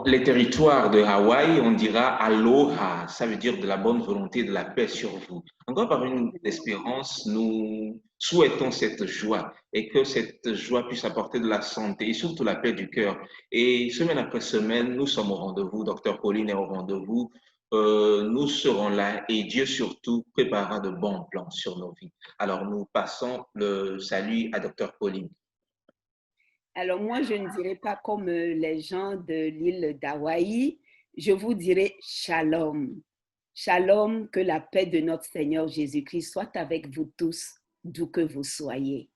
Dans les territoires de Hawaï, on dira aloha, ça veut dire de la bonne volonté, de la paix sur vous. Encore par une espérance, nous souhaitons cette joie et que cette joie puisse apporter de la santé et surtout la paix du cœur. Et semaine après semaine, nous sommes au rendez-vous, docteur Pauline est au rendez-vous. Nous serons là et Dieu surtout préparera de bons plans sur nos vies. Alors nous passons le salut à docteur Pauline. Alors moi, je ne dirais pas comme les gens de l'île d'Hawaï, je vous dirais shalom. Shalom, que la paix de notre Seigneur Jésus-Christ soit avec vous tous, d'où que vous soyez.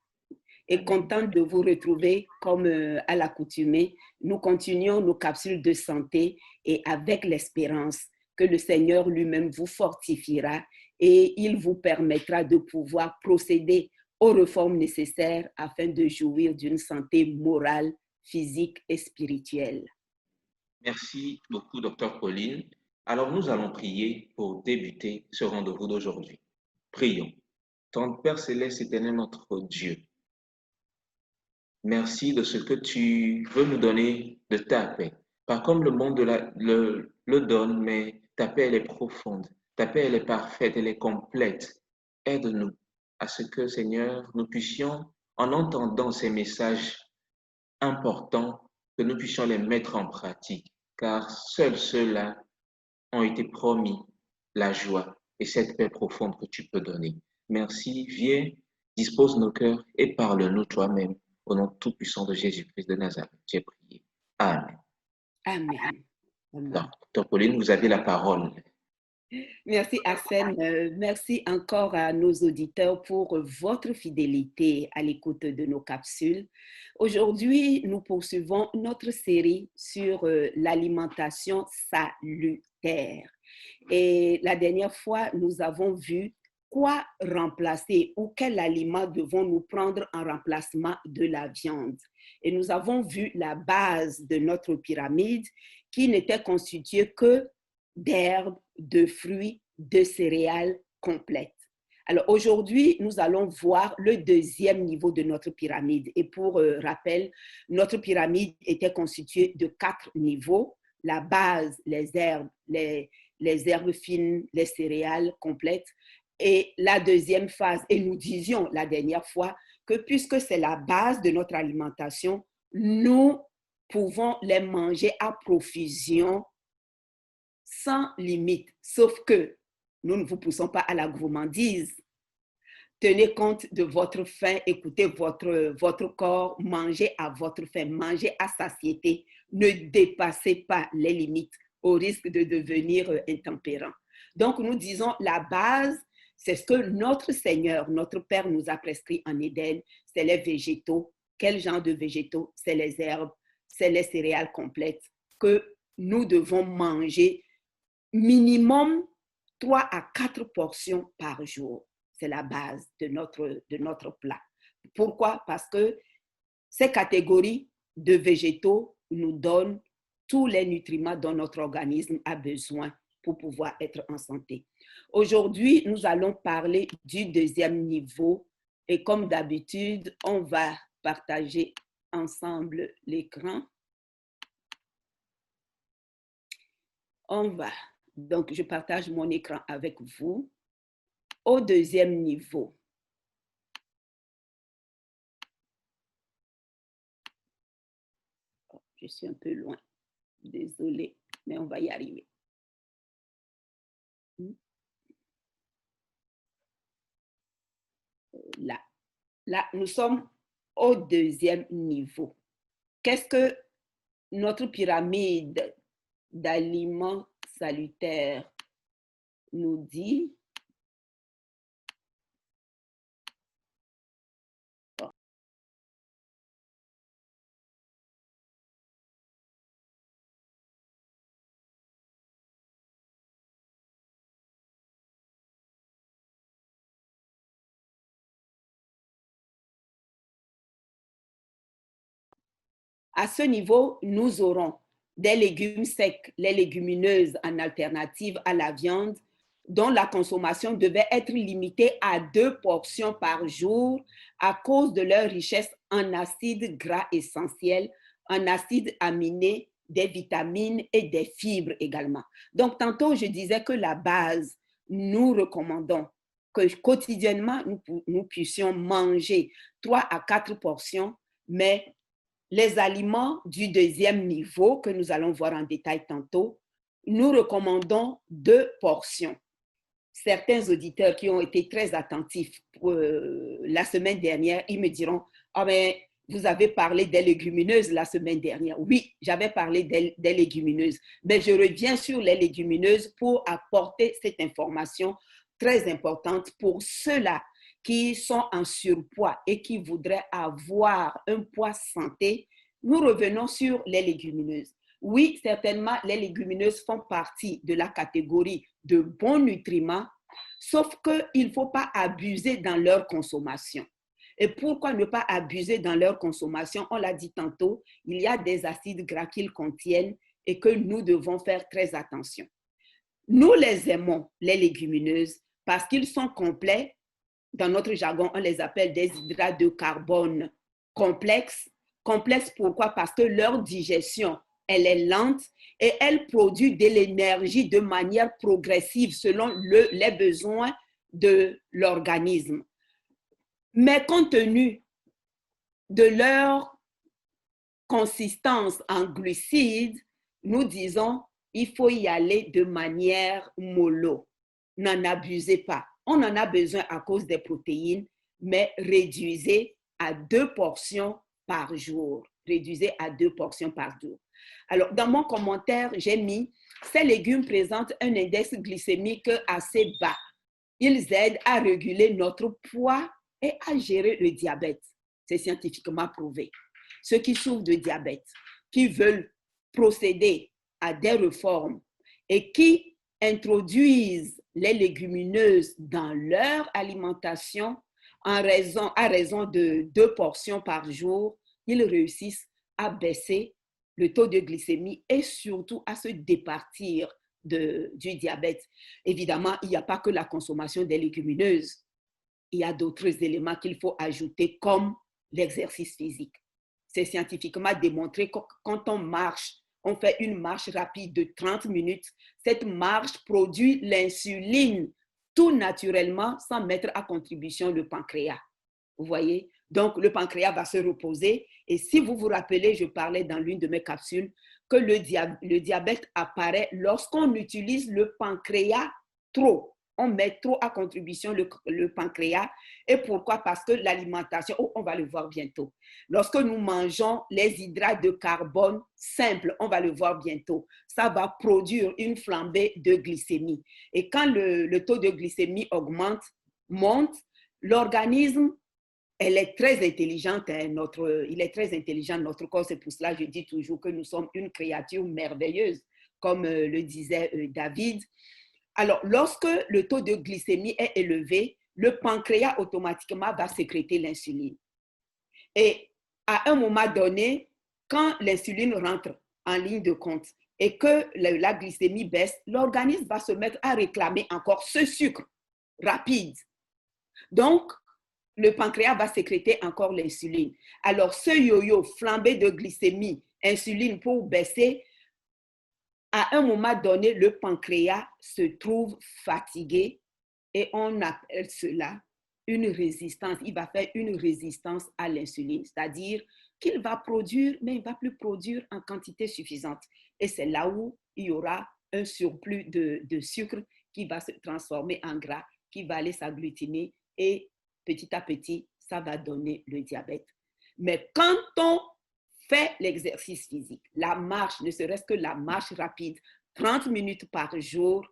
Et contente de vous retrouver comme à l'accoutumée. Nous continuons nos capsules de santé et avec l'espérance que le Seigneur lui-même vous fortifiera et il vous permettra de pouvoir procéder aux réformes nécessaires afin de jouir d'une santé morale, physique et spirituelle. Merci beaucoup, docteur Pauline. Alors, nous allons prier pour débuter ce rendez-vous d'aujourd'hui. Prions. Ton Père céleste, éternel notre Dieu, merci de ce que tu veux nous donner de ta paix. Pas comme le monde le donne, mais ta paix, elle est profonde. Ta paix, elle est parfaite, elle est complète. Aide-nous à ce que, Seigneur, nous puissions, en entendant ces messages importants, que nous puissions les mettre en pratique, car seuls ceux-là ont été promis la joie et cette paix profonde que tu peux donner. Merci, viens, dispose nos cœurs et parle-nous toi-même. Au nom tout-puissant de Jésus-Christ de Nazareth, j'ai prié. Amen. Amen. Amen. Alors, Dr. Pauline, vous avez la parole. Merci Arsène, merci encore à nos auditeurs pour votre fidélité à l'écoute de nos capsules. Aujourd'hui, nous poursuivons notre série sur l'alimentation salutaire. Et la dernière fois, nous avons vu quoi remplacer ou quel aliment devons-nous prendre en remplacement de la viande. Et nous avons vu la base de notre pyramide qui n'était constituée que d'herbes, de fruits, de céréales complètes. Alors aujourd'hui, nous allons voir le deuxième niveau de notre pyramide. Et pour rappel, notre pyramide était constituée de 4 niveaux. La base, les herbes, les herbes fines, les céréales complètes. Et la deuxième phase, et nous disions la dernière fois que puisque c'est la base de notre alimentation, nous pouvons les manger à profusion sans limite, sauf que nous ne vous poussons pas à la gourmandise. Tenez compte de votre faim, écoutez votre corps, mangez à votre faim, mangez à satiété. Ne dépassez pas les limites au risque de devenir intempérant. Donc, nous disons la base, c'est ce que notre Seigneur, notre Père nous a prescrit en Éden, c'est les végétaux. Quel genre de végétaux? C'est les herbes, c'est les céréales complètes que nous devons manger minimum 3 à 4 portions par jour. C'est la base de notre plat. Pourquoi? Parce que ces catégories de végétaux nous donnent tous les nutriments dont notre organisme a besoin pour pouvoir être en santé. Aujourd'hui, nous allons parler du deuxième niveau et comme d'habitude, on va partager ensemble l'écran. Donc, je partage mon écran avec vous. Au deuxième niveau, je suis un peu loin, désolée, mais on va y arriver. Là, nous sommes au deuxième niveau. Qu'est-ce que notre pyramide d'aliments salutaires nous dit? À ce niveau, nous aurons des légumes secs, les légumineuses en alternative à la viande, dont la consommation devait être limitée à 2 portions par jour à cause de leur richesse en acides gras essentiels, en acides aminés des vitamines et des fibres également. Donc, tantôt, je disais que la base, nous recommandons que quotidiennement, nous puissions manger 3 à 4 portions, mais les aliments du deuxième niveau, que nous allons voir en détail tantôt, nous recommandons 2 portions. Certains auditeurs qui ont été très attentifs la semaine dernière, ils me diront, ah mais vous avez parlé des légumineuses la semaine dernière. Oui, j'avais parlé des légumineuses, mais je reviens sur les légumineuses pour apporter cette information très importante pour ceux-là qui sont en surpoids et qui voudraient avoir un poids santé. Nous revenons sur les légumineuses. Oui, certainement, les légumineuses font partie de la catégorie de bons nutriments, sauf qu'il ne faut pas abuser dans leur consommation. Et pourquoi ne pas abuser dans leur consommation? On l'a dit tantôt, il y a des acides gras qu'ils contiennent et que nous devons faire très attention. Nous les aimons, les légumineuses, parce qu'ils sont complets. Dans notre jargon, on les appelle des hydrates de carbone complexes. Complexes pourquoi? Parce que leur digestion, elle est lente et elle produit de l'énergie de manière progressive selon les besoins de l'organisme. Mais compte tenu de leur consistance en glucides, nous disons il faut y aller de manière mollo. N'en abusez pas. On en a besoin à cause des protéines, mais réduisez à 2 portions par jour. Réduisez à 2 portions par jour. Alors, dans mon commentaire, j'ai mis ces légumes présentent un index glycémique assez bas. Ils aident à réguler notre poids et à gérer le diabète. C'est scientifiquement prouvé. Ceux qui souffrent de diabète, qui veulent procéder à des réformes et qui introduisent les légumineuses dans leur alimentation à raison de 2 portions par jour, ils réussissent à baisser le taux de glycémie et surtout à se départir du diabète. Évidemment, il n'y a pas que la consommation des légumineuses. Il y a d'autres éléments qu'il faut ajouter comme l'exercice physique. C'est scientifiquement démontré que quand on marche, on fait une marche rapide de 30 minutes, cette marche produit l'insuline tout naturellement sans mettre à contribution le pancréas. Vous voyez? Donc, le pancréas va se reposer. Et si vous vous rappelez, je parlais dans l'une de mes capsules que le diabète apparaît lorsqu'on utilise le pancréas trop. On met trop à contribution le pancréas. Et pourquoi? Parce que l'alimentation, on va le voir bientôt. Lorsque nous mangeons les hydrates de carbone simples, on va le voir bientôt, ça va produire une flambée de glycémie. Et quand le taux de glycémie monte, l'organisme, elle est très intelligente, il est très intelligent, notre corps. C'est pour cela que je dis toujours que nous sommes une créature merveilleuse, comme le disait David. Alors, lorsque le taux de glycémie est élevé, le pancréas automatiquement va sécréter l'insuline. Et à un moment donné, quand l'insuline rentre en ligne de compte et que la glycémie baisse, l'organisme va se mettre à réclamer encore ce sucre rapide. Donc, le pancréas va sécréter encore l'insuline. Alors, ce yo-yo, flambée de glycémie, insuline pour baisser, à un moment donné, le pancréas se trouve fatigué et on appelle cela une résistance. Il va faire une résistance à l'insuline, c'est-à-dire qu'il va produire, mais il ne va plus produire en quantité suffisante. Et c'est là où il y aura un surplus de sucre qui va se transformer en gras, qui va aller s'agglutiner et petit à petit, ça va donner le diabète. Mais quand on fait l'exercice physique, la marche, ne serait-ce que la marche rapide, 30 minutes par jour,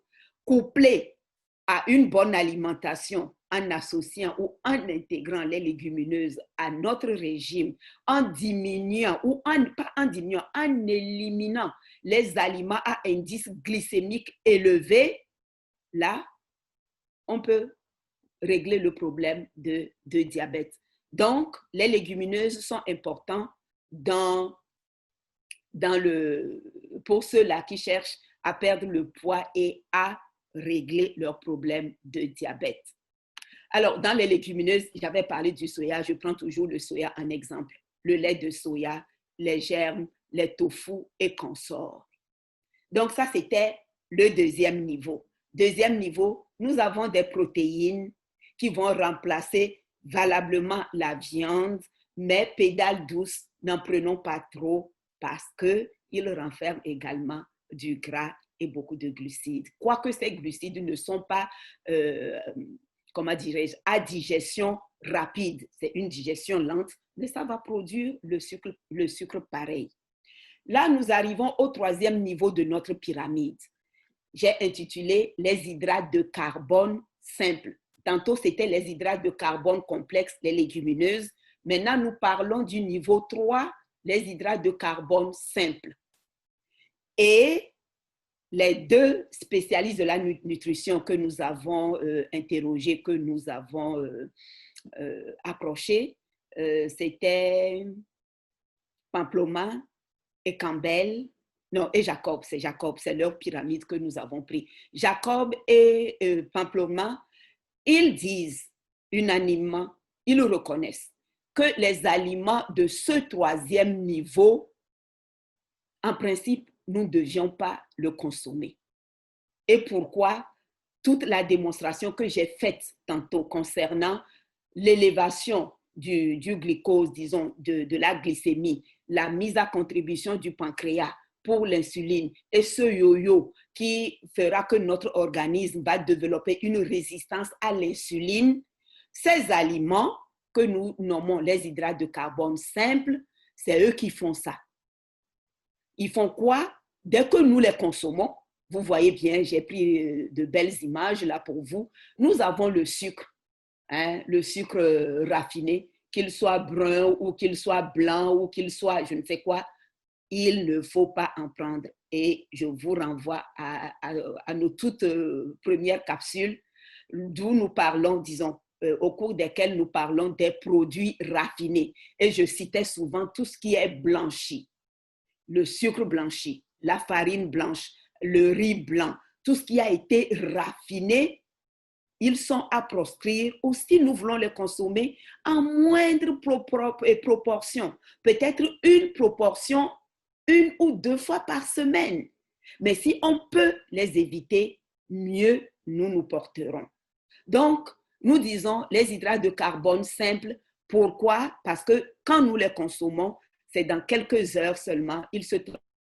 couplée à une bonne alimentation, en associant ou en intégrant les légumineuses à notre régime, en diminuant ou pas en diminuant, en éliminant les aliments à indice glycémique élevé, là, on peut régler le problème de diabète. Donc, les légumineuses sont importantes pour ceux-là qui cherchent à perdre le poids et à régler leur problème de diabète. Alors, dans les légumineuses, j'avais parlé du soya, je prends toujours le soya en exemple. Le lait de soya, les germes, les tofu et consorts. Donc ça, c'était le deuxième niveau. Deuxième niveau, nous avons des protéines qui vont remplacer valablement la viande, mais pédale douce, n'en prenons pas trop parce qu'ils renferment également du gras et beaucoup de glucides. Quoique ces glucides ne sont pas, comment dirais-je, à digestion rapide, c'est une digestion lente, mais ça va produire le sucre pareil. Là, nous arrivons au troisième niveau de notre pyramide. J'ai intitulé les hydrates de carbone simples. Tantôt, c'était les hydrates de carbone complexes, les légumineuses. Maintenant, nous parlons du niveau 3, les hydrates de carbone simples. Et les deux spécialistes de la nutrition que nous avons interrogés, que nous avons approchés, c'était Pamplona et Campbell, non, et Jacob, c'est leur pyramide que nous avons pris. Jacob et Pamplona, ils disent unanimement, ils reconnaissent que les aliments de ce troisième niveau, en principe, nous ne devions pas le consommer. Et pourquoi? Toute la démonstration que j'ai faite tantôt concernant l'élévation du glucose, disons, de la glycémie, la mise à contribution du pancréas pour l'insuline et ce yo-yo qui fera que notre organisme va développer une résistance à l'insuline, ces aliments que nous nommons les hydrates de carbone simples, c'est eux qui font ça. Ils font quoi? Dès que nous les consommons, vous voyez bien, j'ai pris de belles images là pour vous, nous avons le sucre. Le sucre raffiné, qu'il soit brun ou qu'il soit blanc ou qu'il soit je ne sais quoi, il ne faut pas en prendre. Et je vous renvoie à nos toutes premières capsules d'où nous parlons, disons, au cours desquelles nous parlons des produits raffinés. Et je citais souvent tout ce qui est blanchi, le sucre blanchi, la farine blanche, le riz blanc, tout ce qui a été raffiné. Ils sont à proscrire ou si nous voulons les consommer en moindre proportion. Peut-être une proportion, 1 ou 2 fois par semaine. Mais si on peut les éviter, mieux nous nous porterons. Donc, nous disons les hydrates de carbone simples. Pourquoi? Parce que quand nous les consommons, c'est dans quelques heures seulement, ils se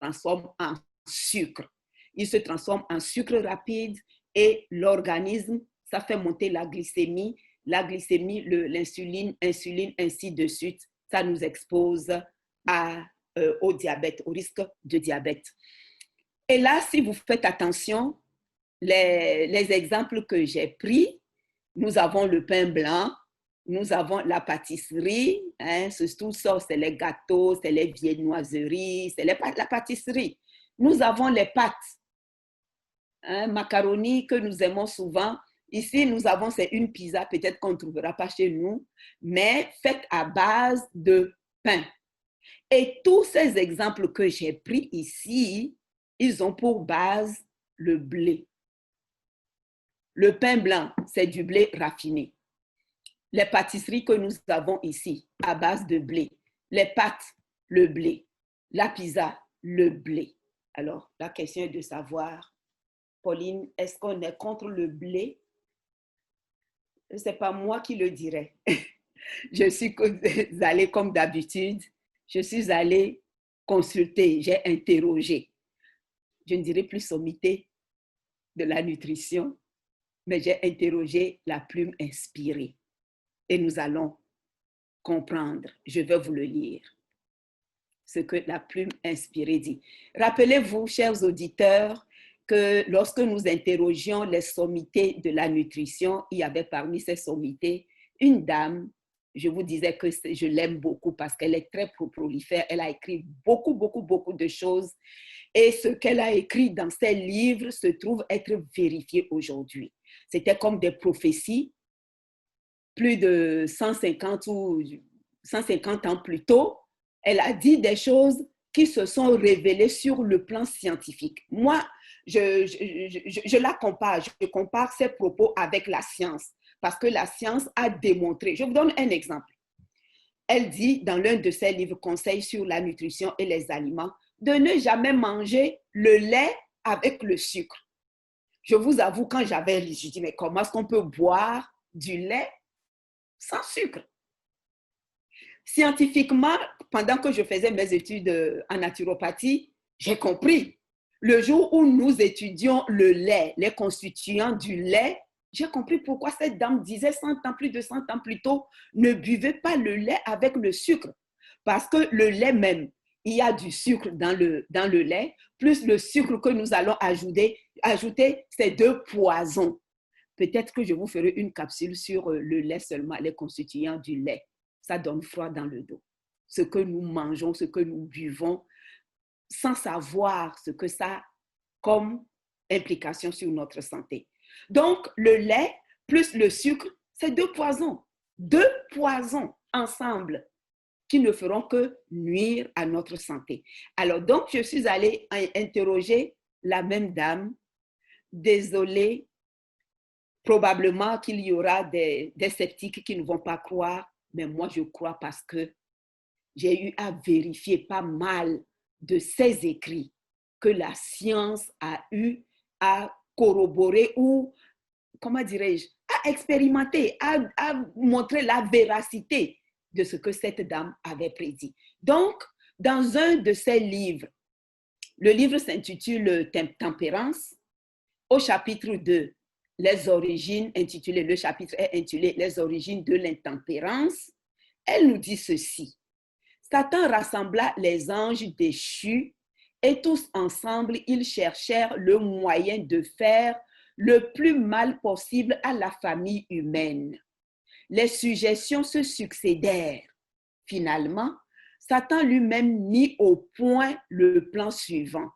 transforment en sucre. Ils se transforment en sucre rapide et l'organisme, ça fait monter la glycémie, l'insuline, ainsi de suite. Ça nous expose au diabète, au risque de diabète. Et là, si vous faites attention, les exemples que j'ai pris, nous avons le pain blanc, nous avons la pâtisserie, tout ça, c'est les gâteaux, c'est les viennoiseries, c'est la pâtisserie. Nous avons les pâtes, macaroni que nous aimons souvent. Ici, nous avons, c'est une pizza, peut-être qu'on ne trouvera pas chez nous, mais faite à base de pain. Et tous ces exemples que j'ai pris ici, ils ont pour base le blé. Le pain blanc, c'est du blé raffiné. Les pâtisseries que nous avons ici, à base de blé. Les pâtes, le blé. La pizza, le blé. Alors, la question est de savoir, Pauline, est-ce qu'on est contre le blé? Ce n'est pas moi qui le dirais. Je suis allée comme d'habitude. Je suis allée consulter, j'ai interrogé. Je ne dirais plus sommité de la nutrition, mais j'ai interrogé la plume inspirée. Et nous allons comprendre. Je vais vous le lire. Ce que la plume inspirée dit. Rappelez-vous, chers auditeurs, que lorsque nous interrogions les sommités de la nutrition, il y avait parmi ces sommités une dame, je vous disais que je l'aime beaucoup parce qu'elle est très prolifère, elle a écrit beaucoup de choses et ce qu'elle a écrit dans ses livres se trouve être vérifié aujourd'hui. C'était comme des prophéties, plus de 150 ans plus tôt, elle a dit des choses qui se sont révélées sur le plan scientifique. Moi, je la compare, je compare ses propos avec la science, parce que la science a démontré. Je vous donne un exemple. elle dit dans l'un de ses livres Conseils sur la nutrition et les aliments, de ne jamais manger le lait avec le sucre. Je vous avoue, quand j'avais lu, je dis, mais comment est-ce qu'on peut boire du lait sans sucre? Scientifiquement, pendant que je faisais mes études en naturopathie, j'ai compris. Le jour où nous étudions le lait, les constituants du lait, j'ai compris pourquoi cette dame disait 100 ans, plus de 100 ans plus tôt, ne buvez pas le lait avec le sucre. Parce que le lait même, il y a du sucre dans le lait, plus le sucre que nous allons ajouter c'est deux poisons. Peut-être que je vous ferai une capsule sur le lait seulement, les constituants du lait. Ça donne froid dans le dos. Ce que nous mangeons, ce que nous buvons, sans savoir ce que ça a comme implication sur notre santé. Donc, le lait plus le sucre, c'est deux poisons. Deux poisons ensemble qui ne feront que nuire à notre santé. Alors, donc, je suis allée interroger la même dame. Désolée, probablement qu'il y aura des sceptiques qui ne vont pas croire, mais moi, je crois parce que j'ai eu à vérifier pas mal de ces écrits que la science a eu à corroborer ou, comment dirais-je, à expérimenter, à montrer la véracité de ce que cette dame avait prédit. Donc, dans un de ses livres, le livre s'intitule Tempérance, au chapitre 2, les origines, le chapitre est intitulé Les origines de l'intempérance, elle nous dit ceci. Satan rassembla les anges déchus et tous ensemble, ils cherchèrent le moyen de faire le plus mal possible à la famille humaine. Les suggestions se succédèrent. Finalement, Satan lui-même mit au point le plan suivant.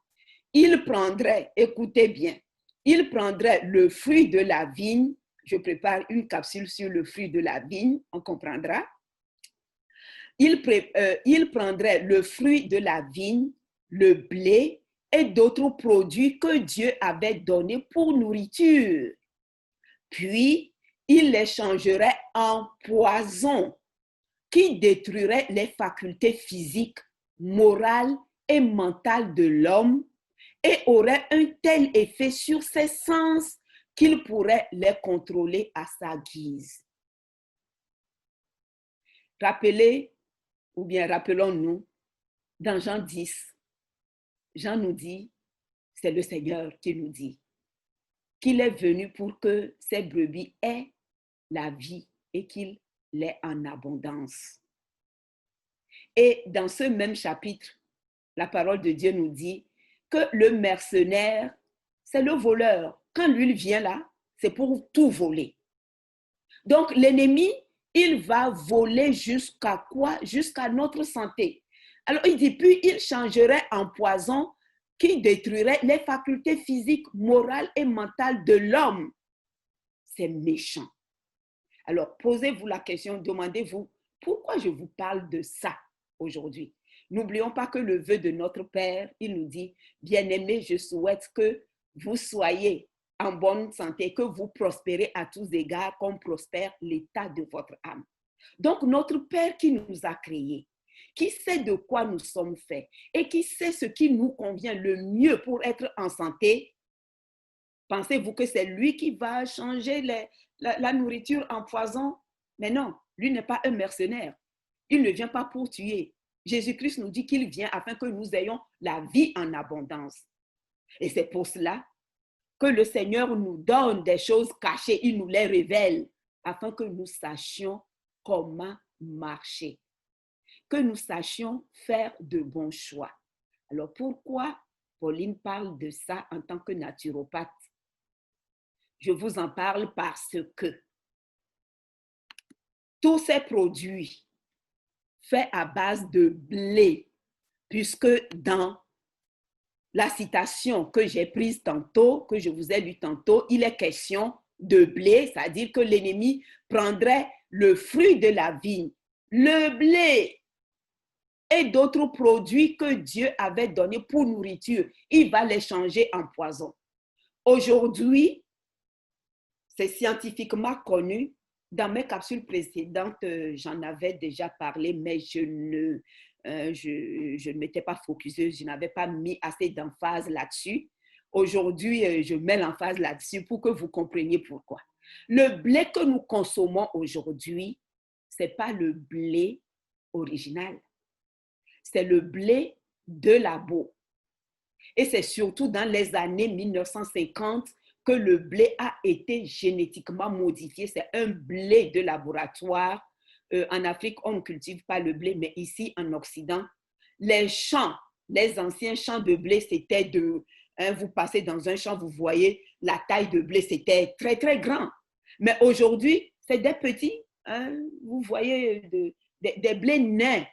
Il prendrait, écoutez bien, il prendrait le fruit de la vigne. Je prépare une capsule sur le fruit de la vigne, on comprendra. Il prendrait le fruit de la vigne, le blé et d'autres produits que Dieu avait donnés pour nourriture. Puis, il les changerait en poison qui détruirait les facultés physiques, morales et mentales de l'homme et aurait un tel effet sur ses sens qu'il pourrait les contrôler à sa guise. Rappelons-nous, dans Jean 10, Jean nous dit, c'est le Seigneur qui nous dit, qu'il est venu pour que ses brebis aient la vie et qu'il l'ait en abondance. Et dans ce même chapitre, la parole de Dieu nous dit que le mercenaire, c'est le voleur. Quand lui vient là, c'est pour tout voler. Donc l'ennemi, il va voler jusqu'à quoi? Jusqu'à notre santé. Alors il dit, puis il changerait en poison qui détruirait les facultés physiques, morales et mentales de l'homme. C'est méchant. Alors posez-vous la question, demandez-vous, pourquoi je vous parle de ça aujourd'hui? N'oublions pas que le vœu de notre Père, il nous dit, bien-aimé, je souhaite que vous soyez en bonne santé, que vous prospérez à tous égards, comme prospère l'état de votre âme. Donc, notre Père qui nous a créés, qui sait de quoi nous sommes faits et qui sait ce qui nous convient le mieux pour être en santé, pensez-vous que c'est lui qui va changer la nourriture en poison? Mais non, lui n'est pas un mercenaire. Il ne vient pas pour tuer. Jésus-Christ nous dit qu'il vient afin que nous ayons la vie en abondance. Et c'est pour cela que le Seigneur nous donne des choses cachées, il nous les révèle afin que nous sachions comment marcher, que nous sachions faire de bons choix. Alors pourquoi Pauline parle de ça en tant que naturopathe? Je vous en parle parce que tous ces produits faits à base de blé, puisque dans la citation que j'ai prise tantôt, que je vous ai lue tantôt, il est question de blé, c'est-à-dire que l'ennemi prendrait le fruit de la vigne, le blé et d'autres produits que Dieu avait donnés pour nourriture. Il va les changer en poison. Aujourd'hui, c'est scientifiquement connu, Dans mes capsules précédentes, j'en avais déjà parlé, mais je ne m'étais pas focuseuse, je n'avais pas mis assez d'emphase là-dessus. Aujourd'hui, je mets l'emphase là-dessus pour que vous compreniez pourquoi. Le blé que nous consommons aujourd'hui, ce n'est pas le blé original, c'est le blé de labo. Et c'est surtout dans les années 1950 que le blé a été génétiquement modifié. C'est un blé de laboratoire. En Afrique, on ne cultive pas le blé, mais ici, en Occident, les champs, les anciens champs de blé, c'était vous passez dans un champ, vous voyez, la taille de blé, c'était très, très grand. Mais aujourd'hui, c'est des petits, vous voyez, des blés nains,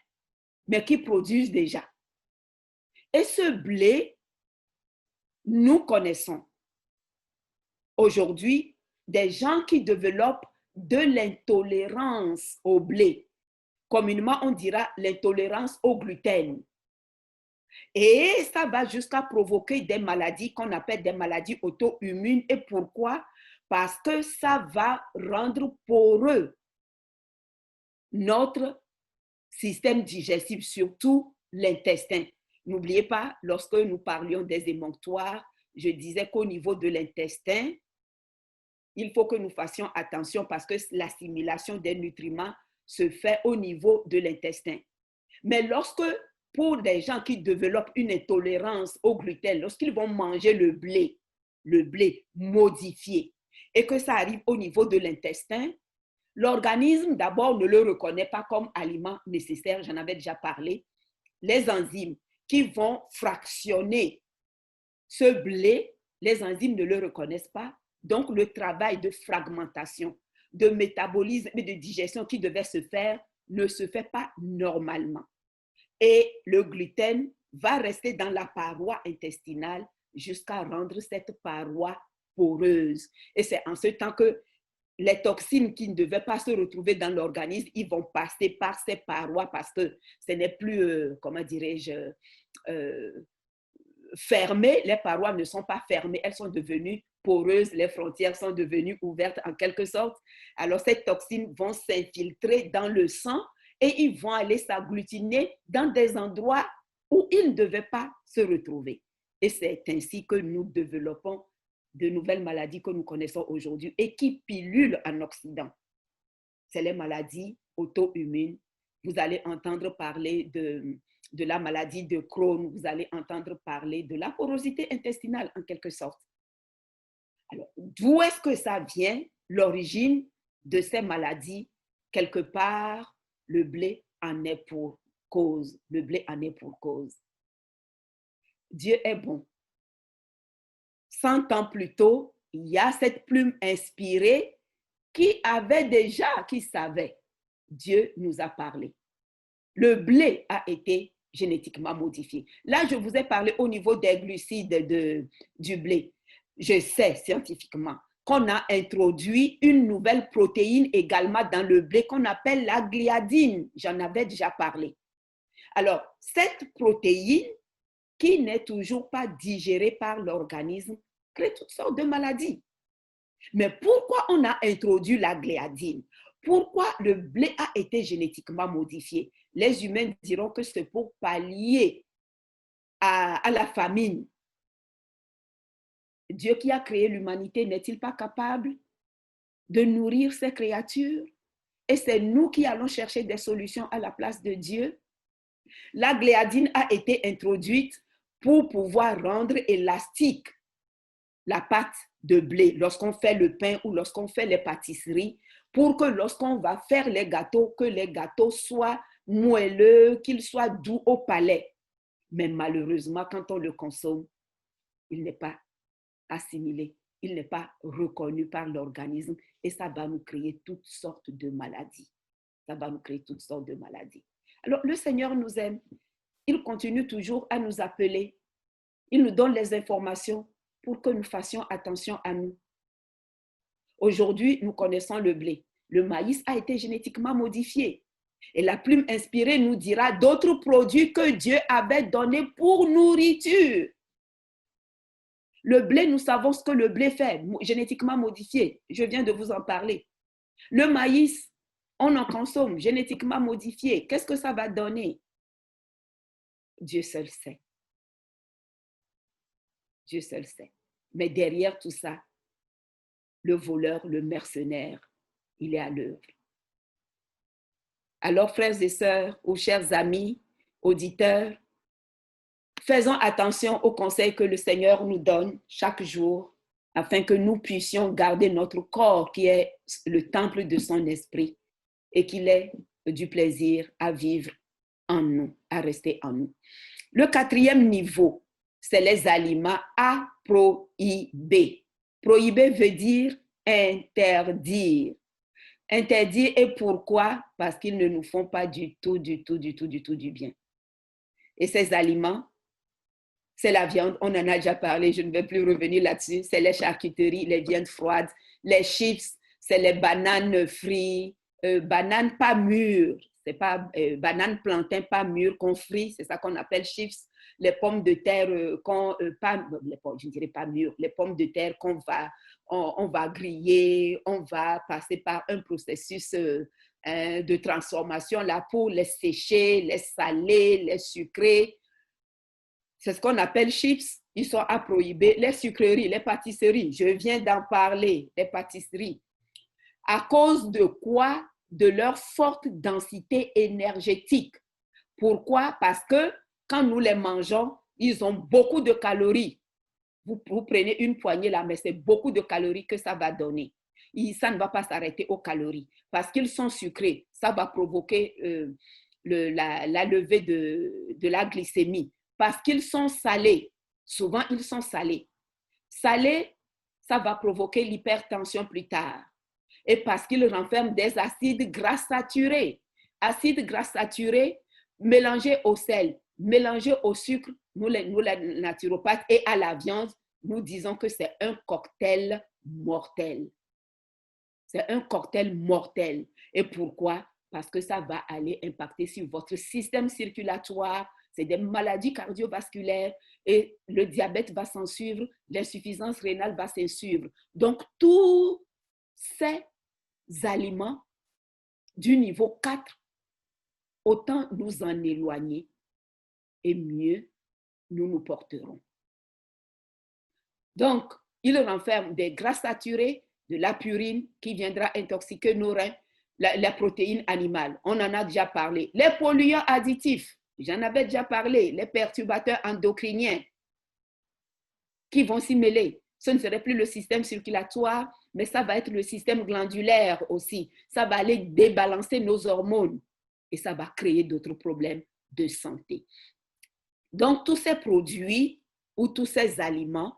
mais qui produisent déjà. Et ce blé, nous connaissons aujourd'hui des gens qui développent de l'intolérance au blé. Communément, on dira l'intolérance au gluten. Et ça va jusqu'à provoquer des maladies qu'on appelle des maladies auto-immunes. Et pourquoi? Parce que ça va rendre poreux notre système digestif, surtout l'intestin. N'oubliez pas, lorsque nous parlions des émonctoires, je disais qu'au niveau de l'intestin, il faut que nous fassions attention parce que l'assimilation des nutriments se fait au niveau de l'intestin. Mais lorsque, pour des gens qui développent une intolérance au gluten, lorsqu'ils vont manger le blé modifié, et que ça arrive au niveau de l'intestin, l'organisme d'abord ne le reconnaît pas comme aliment nécessaire, j'en avais déjà parlé. Les enzymes qui vont fractionner ce blé, les enzymes ne le reconnaissent pas. Donc, le travail de fragmentation, de métabolisme et de digestion qui devait se faire ne se fait pas normalement. Et le gluten va rester dans la paroi intestinale jusqu'à rendre cette paroi poreuse. Et c'est en ce temps que les toxines qui ne devaient pas se retrouver dans l'organisme, ils vont passer par ces parois parce que ce n'est plus, comment dirais-je, fermé. Les parois ne sont pas fermées, elles sont devenues poreuses, les frontières sont devenues ouvertes en quelque sorte. Alors, ces toxines vont s'infiltrer dans le sang et ils vont aller s'agglutiner dans des endroits où ils ne devaient pas se retrouver. Et c'est ainsi que nous développons de nouvelles maladies que nous connaissons aujourd'hui et qui pilulent en Occident. C'est les maladies auto-immunes. Vous allez entendre parler de la maladie de Crohn, vous allez entendre parler de la porosité intestinale en quelque sorte. Alors, d'où est-ce que ça vient, l'origine de ces maladies? Quelque part, le blé en est pour cause. Le blé en est pour cause. Dieu est bon. 100 ans plus tôt, il y a cette plume inspirée qui savait. Dieu nous a parlé. Le blé a été génétiquement modifié. Là, je vous ai parlé au niveau des glucides du blé. Je sais scientifiquement qu'on a introduit une nouvelle protéine également dans le blé qu'on appelle la gliadine. J'en avais déjà parlé. Alors, cette protéine qui n'est toujours pas digérée par l'organisme crée toutes sortes de maladies. Mais pourquoi on a introduit la gliadine? Pourquoi le blé a été génétiquement modifié? Les humains diront que c'est pour pallier à la famine. Dieu qui a créé l'humanité n'est-il pas capable de nourrir ses créatures? Et c'est nous qui allons chercher des solutions à la place de Dieu. La gliadine a été introduite pour pouvoir rendre élastique la pâte de blé lorsqu'on fait le pain ou lorsqu'on fait les pâtisseries, pour que lorsqu'on va faire les gâteaux, que les gâteaux soient moelleux, qu'ils soient doux au palais. Mais malheureusement, quand on le consomme, il n'est pas assimilé, il n'est pas reconnu par l'organisme et ça va nous créer toutes sortes de maladies. Ça va nous créer toutes sortes de maladies. Alors, le Seigneur nous aime. Il continue toujours à nous appeler. Il nous donne les informations pour que nous fassions attention à nous. Aujourd'hui, nous connaissons le blé. Le maïs a été génétiquement modifié. Et la plume inspirée nous dira d'autres produits que Dieu avait donnés pour nourriture. Le blé, nous savons ce que le blé fait, génétiquement modifié. Je viens de vous en parler. Le maïs, on en consomme, génétiquement modifié. Qu'est-ce que ça va donner? Dieu seul sait. Dieu seul sait. Mais derrière tout ça, le voleur, le mercenaire, il est à l'œuvre. Alors, frères et sœurs, aux chers amis, auditeurs, faisons attention aux conseils que le Seigneur nous donne chaque jour afin que nous puissions garder notre corps qui est le temple de son esprit et qu'il ait du plaisir à vivre en nous, à rester en nous. Le quatrième niveau, c'est les aliments à prohiber. Prohiber veut dire interdire. Interdire et pourquoi? Parce qu'ils ne nous font pas du tout du bien. Et ces aliments, c'est la viande, on en a déjà parlé, je ne vais plus revenir là-dessus, c'est les charcuteries, les viandes froides, les chips, c'est les bananes frites, bananes pas mûres, c'est pas bananes plantains pas mûres qu'on frit, c'est ça qu'on appelle chips, les pommes de terre je ne dirais pas mûres, les pommes de terre on va griller, on va passer par un processus de transformation là pour les sécher, les saler, les sucrer. C'est ce qu'on appelle chips. Ils sont à prohiber. Les sucreries, les pâtisseries, je viens d'en parler, les pâtisseries. À cause de quoi? De leur forte densité énergétique. Pourquoi? Parce que quand nous les mangeons, ils ont beaucoup de calories. Vous prenez une poignée là, mais c'est beaucoup de calories que ça va donner. Ça ne va pas s'arrêter aux calories. Parce qu'ils sont sucrés, ça va provoquer la levée de la glycémie. Parce qu'ils sont salés. Souvent, ils sont salés. Salés, ça va provoquer l'hypertension plus tard. Et parce qu'ils renferment des acides gras saturés. Acides gras saturés mélangés au sel, mélangés au sucre, nous les naturopathes, et à la viande, nous disons que c'est un cocktail mortel. C'est un cocktail mortel. Et pourquoi? Parce que ça va aller impacter sur votre système circulatoire. C'est des maladies cardiovasculaires et le diabète va s'en suivre, l'insuffisance rénale va s'en suivre. Donc, tous ces aliments du niveau 4, autant nous en éloigner et mieux nous nous porterons. Donc, il renferme des gras saturés, de la purine qui viendra intoxiquer nos reins, la protéine animale, on en a déjà parlé. Les polluants additifs, j'en avais déjà parlé, les perturbateurs endocriniens qui vont s'y mêler. Ce ne serait plus le système circulatoire, mais ça va être le système glandulaire aussi. Ça va aller débalancer nos hormones et ça va créer d'autres problèmes de santé. Donc, tous ces produits ou tous ces aliments,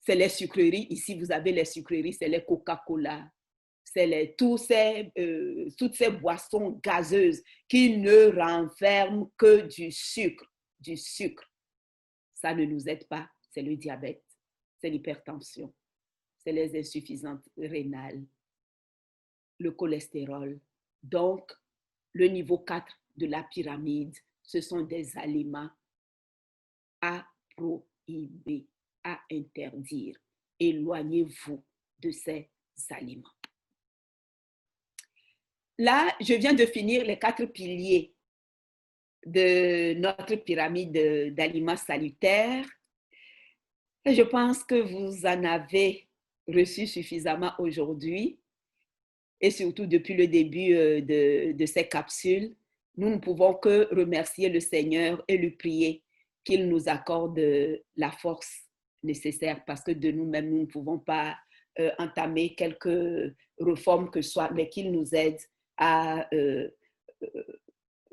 c'est les sucreries. Ici, vous avez les sucreries, c'est les Coca-Cola, c'est toutes ces boissons gazeuses qui ne renferment que du sucre. Du sucre. Ça ne nous aide pas. C'est le diabète, c'est l'hypertension, c'est les insuffisances rénales, le cholestérol. Donc, le niveau 4 de la pyramide, ce sont des aliments à prohiber, à interdire. Éloignez-vous de ces aliments. Là, je viens de finir les 4 piliers de notre pyramide d'aliments salutaires. Et je pense que vous en avez reçu suffisamment aujourd'hui et surtout depuis le début de ces capsules. Nous ne pouvons que remercier le Seigneur et lui prier qu'il nous accorde la force nécessaire parce que de nous-mêmes, nous ne pouvons pas entamer quelques réformes que ce soit, mais qu'il nous aide à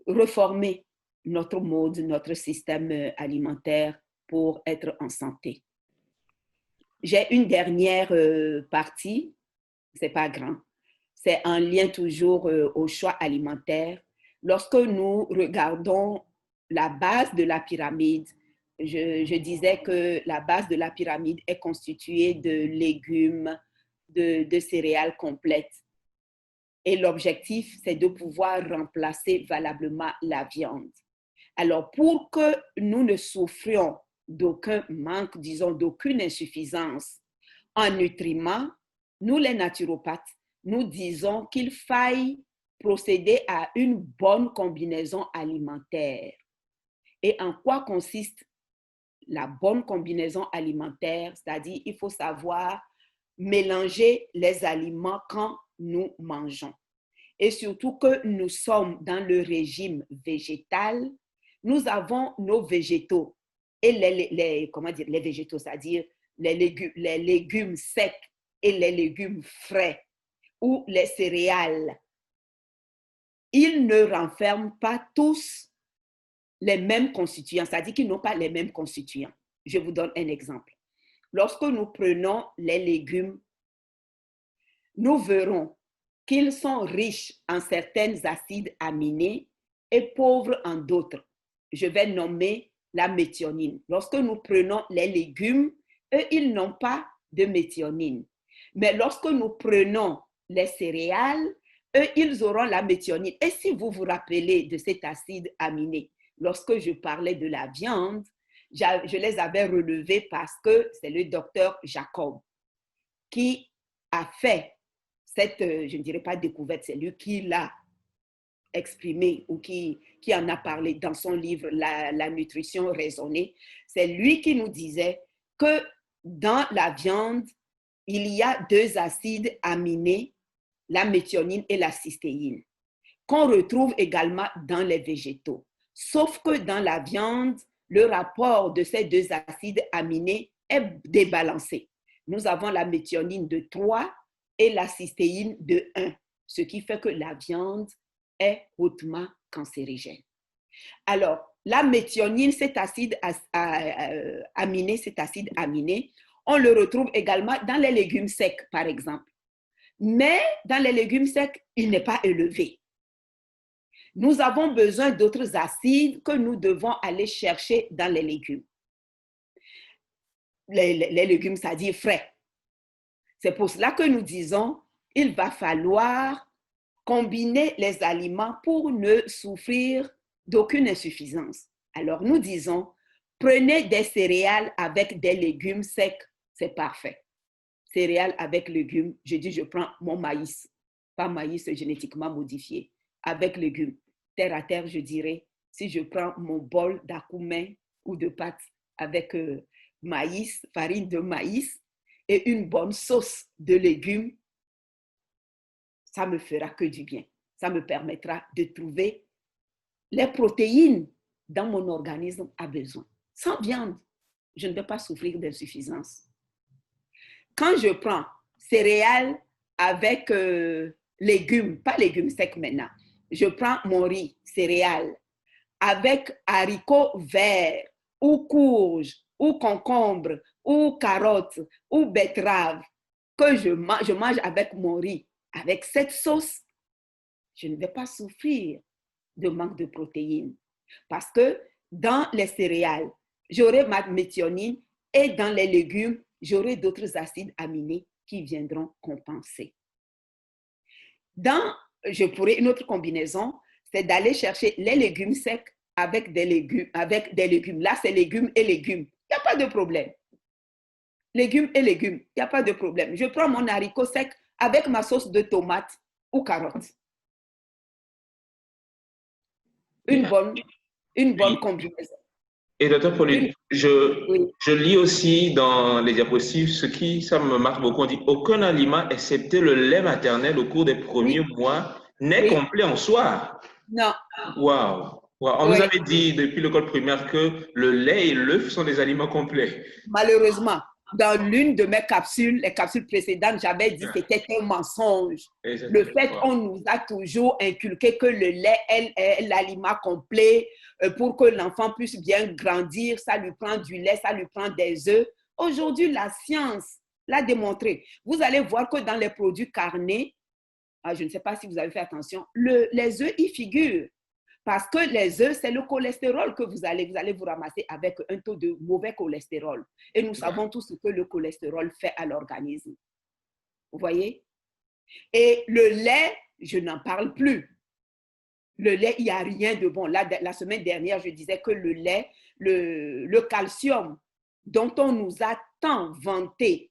reformer notre mode, notre système alimentaire pour être en santé. J'ai une dernière partie, c'est pas grand, c'est en lien toujours au choix alimentaire. Lorsque nous regardons la base de la pyramide, je disais que la base de la pyramide est constituée de légumes, de céréales complètes. Et l'objectif, c'est de pouvoir remplacer valablement la viande. Alors, pour que nous ne souffrions d'aucun manque, disons, d'aucune insuffisance en nutriments, nous, les naturopathes, nous disons qu'il faille procéder à une bonne combinaison alimentaire. Et en quoi consiste la bonne combinaison alimentaire? C'est-à-dire, il faut savoir mélanger les aliments quand nous mangeons. Et surtout que nous sommes dans le régime végétal, nous avons nos végétaux et les végétaux, c'est-à-dire les légumes secs et les légumes frais ou les céréales. Ils ne renferment pas tous les mêmes constituants, c'est-à-dire qu'ils n'ont pas les mêmes constituants. Je vous donne un exemple. Lorsque nous prenons les légumes, nous verrons qu'ils sont riches en certains acides aminés et pauvres en d'autres. Je vais nommer la méthionine. Lorsque nous prenons les légumes, eux, ils n'ont pas de méthionine. Mais lorsque nous prenons les céréales, eux, ils auront la méthionine. Et si vous vous rappelez de cet acide aminé, lorsque je parlais de la viande, je les avais relevés parce que c'est le docteur Jacob qui a fait cette, je ne dirais pas découverte, c'est lui qui l'a exprimé ou qui en a parlé dans son livre La nutrition raisonnée. C'est lui qui nous disait que dans la viande, il y a deux acides aminés, la méthionine et la cystéine, qu'on retrouve également dans les végétaux. Sauf que dans la viande, le rapport de ces deux acides aminés est débalancé. Nous avons la méthionine de 3 et la cystéine de 1, ce qui fait que la viande est hautement cancérigène. Alors, la méthionine, cet acide aminé, on le retrouve également dans les légumes secs, par exemple. Mais dans les légumes secs, il n'est pas élevé. Nous avons besoin d'autres acides que nous devons aller chercher dans les légumes. Les légumes, c'est-à-dire frais. C'est pour cela que nous disons, il va falloir combiner les aliments pour ne souffrir d'aucune insuffisance. Alors nous disons, prenez des céréales avec des légumes secs, c'est parfait. Céréales avec légumes, je dis je prends mon maïs, pas maïs génétiquement modifié, avec légumes. Terre à terre, je dirais, si je prends mon bol d'akoumé ou de pâtes avec maïs, farine de maïs et une bonne sauce de légumes, ça me fera que du bien. Ça me permettra de trouver les protéines dont mon organisme a besoin. Sans viande, je ne vais pas souffrir d'insuffisance. Quand je prends céréales avec légumes, pas légumes secs maintenant, je prends mon riz, céréales, avec haricots verts, ou courges, ou concombres, ou carottes, ou betteraves, que je mange avec mon riz, avec cette sauce, je ne vais pas souffrir de manque de protéines. Parce que dans les céréales, j'aurai ma méthionine et dans les légumes, j'aurai d'autres acides aminés qui viendront compenser. Une autre combinaison, c'est d'aller chercher les légumes secs avec des légumes. Là, c'est légumes et légumes. Il n'y a pas de problème. Légumes et légumes, il n'y a pas de problème. Je prends mon haricot sec avec ma sauce de tomate ou carotte. Une bonne combinaison. Et docteur Pauline, je lis aussi dans les diapositives, ça me marque beaucoup, on dit aucun aliment excepté le lait maternel au cours des premiers mois n'est complet en soi. Non. Waouh. On nous avait dit depuis l'école primaire que le lait et l'œuf sont des aliments complets. Malheureusement, dans l'une de mes capsules, les capsules précédentes, j'avais dit que c'était un mensonge. Le fait qu'on nous a toujours inculqué que le lait est l'aliment complet pour que l'enfant puisse bien grandir, ça lui prend du lait, ça lui prend des œufs. Aujourd'hui, la science l'a démontré. Vous allez voir que dans les produits carnés, je ne sais pas si vous avez fait attention, les œufs y figurent. Parce que les œufs, c'est le cholestérol que vous allez vous ramasser avec un taux de mauvais cholestérol. Et nous savons tous ce que le cholestérol fait à l'organisme. Vous voyez? Et le lait, je n'en parle plus. Le lait, il n'y a rien de bon. La semaine dernière, je disais que le lait, le calcium dont on nous a tant vanté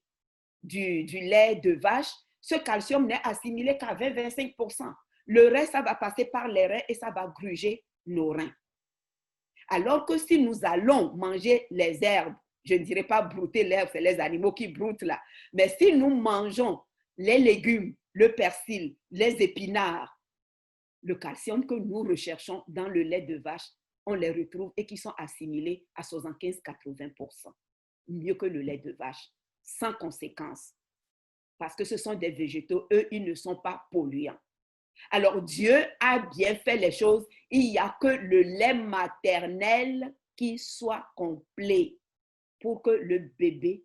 du lait de vache, ce calcium n'est assimilé qu'à 20-25%. Le reste, ça va passer par les reins et ça va gruger nos reins. Alors que si nous allons manger les herbes, je ne dirais pas brouter l'herbe, c'est les animaux qui broutent là, mais si nous mangeons les légumes, le persil, les épinards, le calcium que nous recherchons dans le lait de vache, on les retrouve et qui sont assimilés à 75-80%. Mieux que le lait de vache, sans conséquence. Parce que ce sont des végétaux, eux, ils ne sont pas polluants. Alors, Dieu a bien fait les choses. Il n'y a que le lait maternel qui soit complet pour que le bébé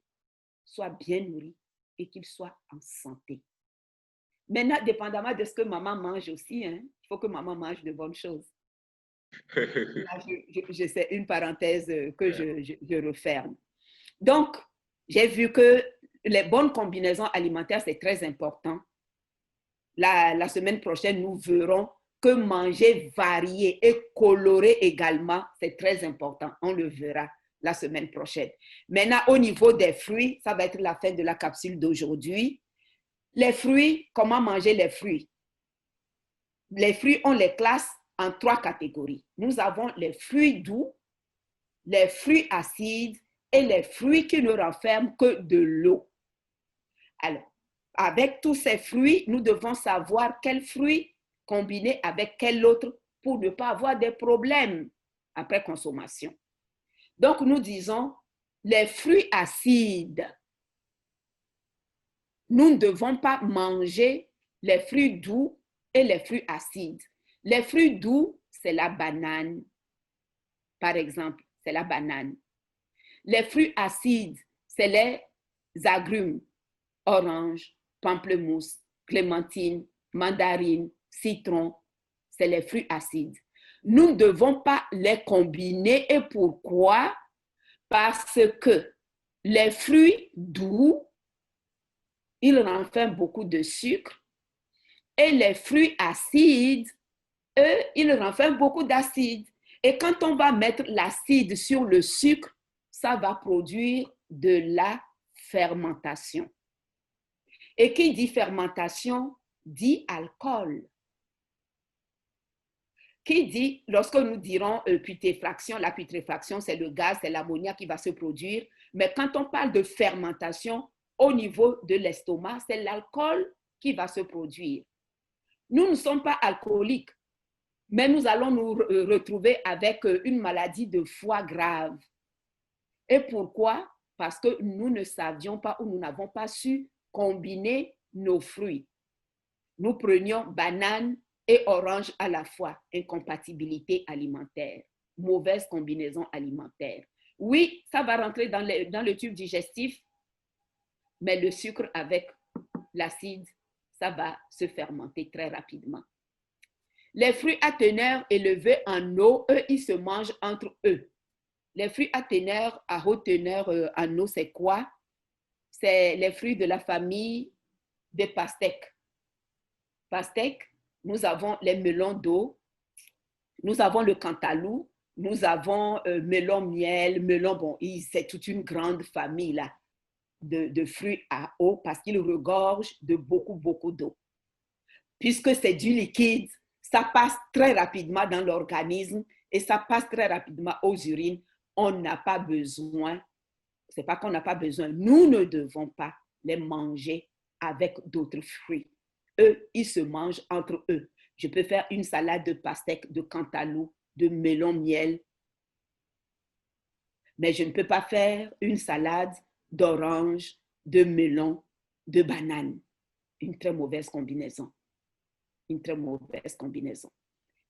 soit bien nourri et qu'il soit en santé. Maintenant, dépendamment de ce que maman mange aussi, il faut que maman mange de bonnes choses. Là, c'est une parenthèse que je referme. Donc, j'ai vu que les bonnes combinaisons alimentaires, c'est très important. La semaine prochaine, nous verrons que manger varié et coloré également, c'est très important. On le verra la semaine prochaine. Maintenant, au niveau des fruits, ça va être la fin de la capsule d'aujourd'hui. Les fruits, comment manger les fruits? Les fruits, on les classe en 3 catégories. Nous avons les fruits doux, les fruits acides et les fruits qui ne renferment que de l'eau. Alors, avec tous ces fruits, nous devons savoir quels fruits combiner avec quel autre pour ne pas avoir des problèmes après consommation. Donc, nous disons les fruits acides. Nous ne devons pas manger les fruits doux et les fruits acides. Les fruits doux, c'est la banane. Par exemple, c'est la banane. Les fruits acides, c'est les agrumes, orange, pamplemousse, clémentine, mandarine, citron, c'est les fruits acides. Nous ne devons pas les combiner. Et pourquoi? Parce que les fruits doux, ils renferment beaucoup de sucre et les fruits acides, eux, ils renferment beaucoup d'acide. Et quand on va mettre l'acide sur le sucre, ça va produire de la fermentation. Et qui dit fermentation, dit alcool. Qui dit, lorsque nous dirons putréfaction, la putréfaction, c'est le gaz, c'est l'ammoniac qui va se produire. Mais quand on parle de fermentation, au niveau de l'estomac, c'est l'alcool qui va se produire. Nous ne sommes pas alcooliques, mais nous allons nous retrouver avec une maladie de foie grave. Et pourquoi? Parce que nous ne savions pas ou nous n'avons pas su combiner nos fruits. Nous prenions banane et orange à la fois, incompatibilité alimentaire, mauvaise combinaison alimentaire. Oui, ça va rentrer dans le tube digestif, mais le sucre avec l'acide, ça va se fermenter très rapidement. Les fruits à teneur élevés en eau, eux, ils se mangent entre eux. Les fruits à teneur, à haute teneur en eau, c'est quoi? C'est les fruits de la famille des pastèques. Pastèques, nous avons les melons d'eau, nous avons le cantalou, nous avons melon miel, melon, bon, c'est toute une grande famille là, de fruits à eau parce qu'ils regorgent de beaucoup d'eau. Puisque c'est du liquide, ça passe très rapidement dans l'organisme et ça passe très rapidement aux urines. On n'a pas besoin, c'est pas qu'on n'a pas besoin, nous ne devons pas les manger avec d'autres fruits. Eux, ils se mangent entre eux. Je peux faire une salade de pastèque, de cantalou, de melon miel, mais je ne peux pas faire une salade d'orange, de melon, de banane. Une très mauvaise combinaison. Une très mauvaise combinaison.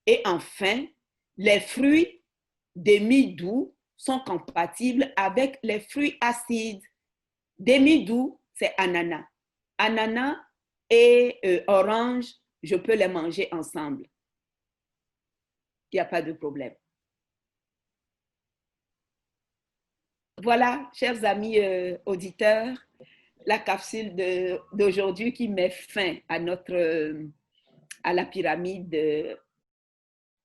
Et enfin, les fruits demi-doux sont compatibles avec les fruits acides. Demi-doux, c'est ananas. Ananas et orange, je peux les manger ensemble. Il n'y a pas de problème. Voilà, chers amis auditeurs, la capsule d'aujourd'hui qui met fin à la pyramide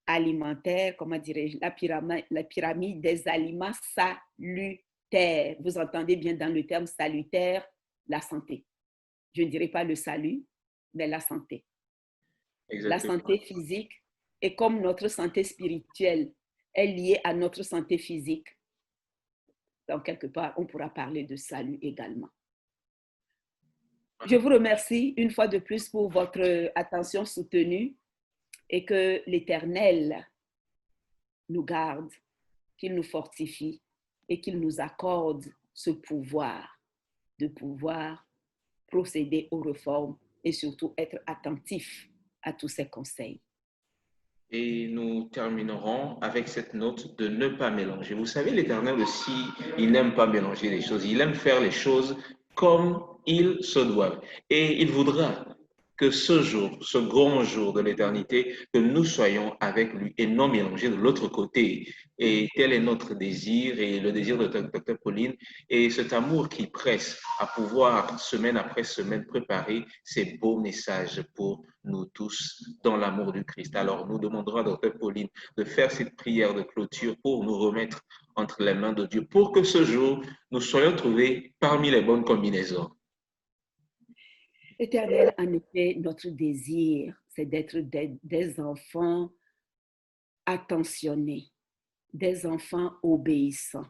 alimentaire, comment dirais-je, la pyramide des aliments salutaires. Vous entendez bien dans le terme salutaire, la santé. je ne dirais pas le salut, mais la santé. La Exactement. santé physique est comme notre santé spirituelle est liée à notre santé physique. Donc, quelque part, on pourra parler de salut également. Je vous remercie une fois de plus pour votre attention soutenue et que l'Éternel nous garde, qu'il nous fortifie et qu'il nous accorde ce pouvoir de pouvoir procéder aux réformes et surtout être attentif à tous ses conseils. Et nous terminerons avec cette note de ne pas mélanger. Vous savez, l'Éternel aussi, il n'aime pas mélanger les choses. Il aime faire les choses comme il se doit. Et il voudra que ce jour, ce grand jour de l'éternité, que nous soyons avec lui et non mélangés de l'autre côté. Et tel est notre désir et le désir de Dr. Pauline et cet amour qui presse à pouvoir, semaine après semaine, préparer ces beaux messages pour nous tous dans l'amour du Christ. Alors, nous demanderons à Dr. Pauline de faire cette prière de clôture pour nous remettre entre les mains de Dieu, pour que ce jour, nous soyons trouvés parmi les bonnes combinaisons. Éternel, en effet, notre désir, c'est d'être des enfants attentionnés, des enfants obéissants.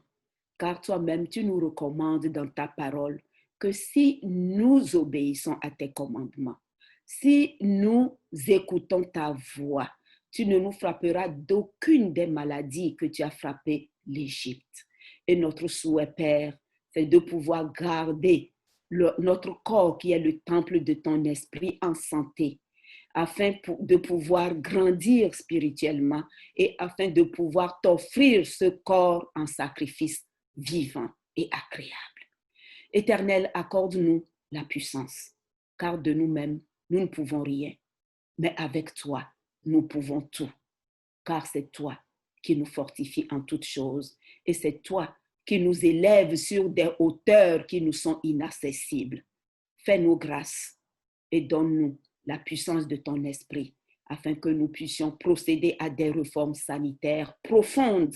Car toi-même, tu nous recommandes dans ta parole que si nous obéissons à tes commandements, si nous écoutons ta voix, tu ne nous frapperas d'aucune des maladies que tu as frappées l'Égypte. Et notre souhait, Père, c'est de pouvoir garder notre corps qui est le temple de ton esprit en santé, afin de pouvoir grandir spirituellement et afin de pouvoir t'offrir ce corps en sacrifice vivant et agréable. Éternel, accorde-nous la puissance, car de nous-mêmes, nous ne pouvons rien, mais avec toi, nous pouvons tout, car c'est toi qui nous fortifie en toutes choses et c'est toi qui nous élève sur des hauteurs qui nous sont inaccessibles. Fais-nous grâce et donne-nous la puissance de ton esprit afin que nous puissions procéder à des réformes sanitaires profondes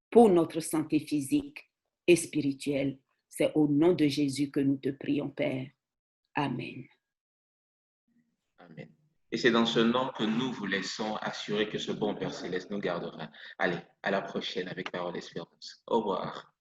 pour notre santé physique et spirituelle. C'est au nom de Jésus que nous te prions, Père. Amen. Amen. Et c'est dans ce nom que nous vous laissons assurer que ce bon Père Céleste nous gardera. Allez, à la prochaine avec Parole d'Espérance. Au revoir.